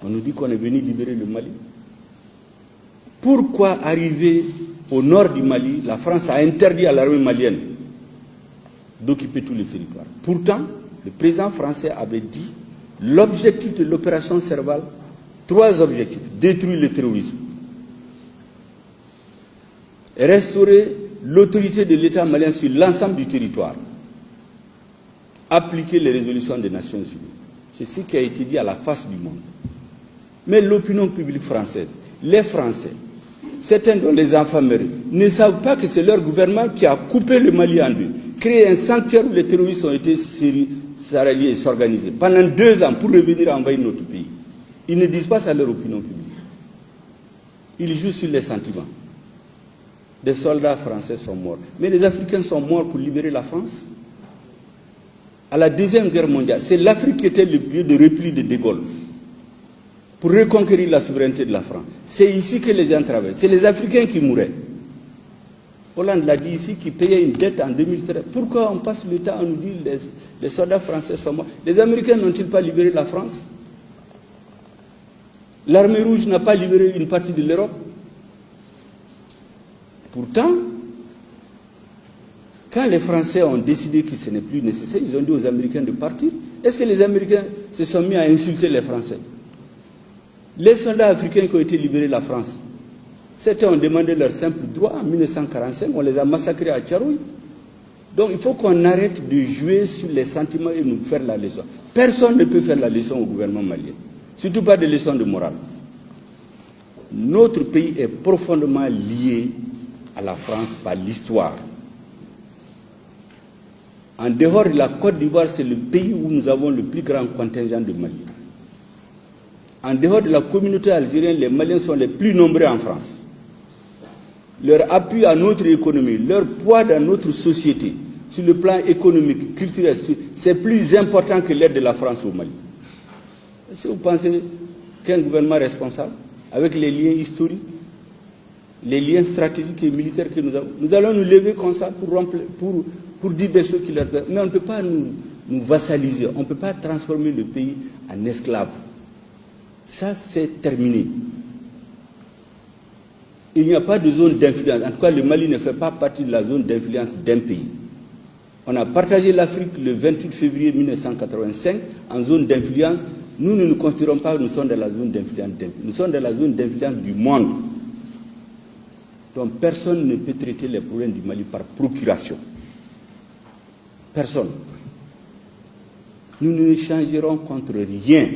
On nous dit qu'on est venu libérer le Mali. Pourquoi arriver au nord du Mali, la France a interdit à l'armée malienne d'occuper tous les territoires. Pourtant, le président français avait dit l'objectif de l'opération Serval, 3 objectifs: détruire le terrorisme, restaurer l'autorité de l'État malien sur l'ensemble du territoire, appliquer les résolutions des Nations Unies. C'est ce qui a été dit à la face du monde. Mais l'opinion publique française, les Français, certains dont les enfants meurent, ne savent pas que c'est leur gouvernement qui a coupé le Mali en deux, créé un sanctuaire où les terroristes ont été s'allier et s'organiser pendant 2 ans pour revenir envahir notre pays. Ils ne disent pas ça à leur opinion publique. Ils jouent sur les sentiments. Des soldats français sont morts. Mais les Africains sont morts pour libérer la France. À la Deuxième Guerre mondiale, c'est l'Afrique qui était le lieu de repli de De Gaulle pour reconquérir la souveraineté de la France. C'est ici que les gens travaillent. C'est les Africains qui mouraient. Hollande l'a dit ici, qui payait une dette en 2013. Pourquoi on passe le temps à nous dire que les soldats français sont morts? Les Américains n'ont-ils pas libéré la France? L'armée rouge n'a pas libéré une partie de l'Europe? Pourtant, quand les Français ont décidé que ce n'est plus nécessaire, ils ont dit aux Américains de partir. Est-ce que les Américains se sont mis à insulter les Français? Les soldats africains qui ont été libérés de la France, certains ont demandé leur simple droit en 1945, on les a massacrés à Tcharoui. Donc il faut qu'on arrête de jouer sur les sentiments et nous faire la leçon. Personne ne peut faire la leçon au gouvernement malien, surtout pas des leçons de morale. Notre pays est profondément lié à la France par l'histoire. En dehors de la Côte d'Ivoire, c'est le pays où nous avons le plus grand contingent de Maliens. En dehors de la communauté algérienne, les Maliens sont les plus nombreux en France. Leur appui à notre économie, leur poids dans notre société, sur le plan économique, culturel, c'est plus important que l'aide de la France au Mali. Est-ce que vous pensez qu'un gouvernement responsable, avec les liens historiques, les liens stratégiques et militaires que nous avons, nous allons nous lever comme ça pour dire des choses qui leur plaisent? Mais on ne peut pas nous vassaliser, on ne peut pas transformer le pays en esclave. Ça, c'est terminé. Il n'y a pas de zone d'influence. En tout cas, le Mali ne fait pas partie de la zone d'influence d'un pays. On a partagé l'Afrique le 28 février 1985 en zone d'influence. Nous ne nous considérons pas que nous sommes dans la zone d'influence d'un pays. Nous sommes dans la zone d'influence du monde. Donc personne ne peut traiter les problèmes du Mali par procuration. Personne. Nous ne changerons contre rien.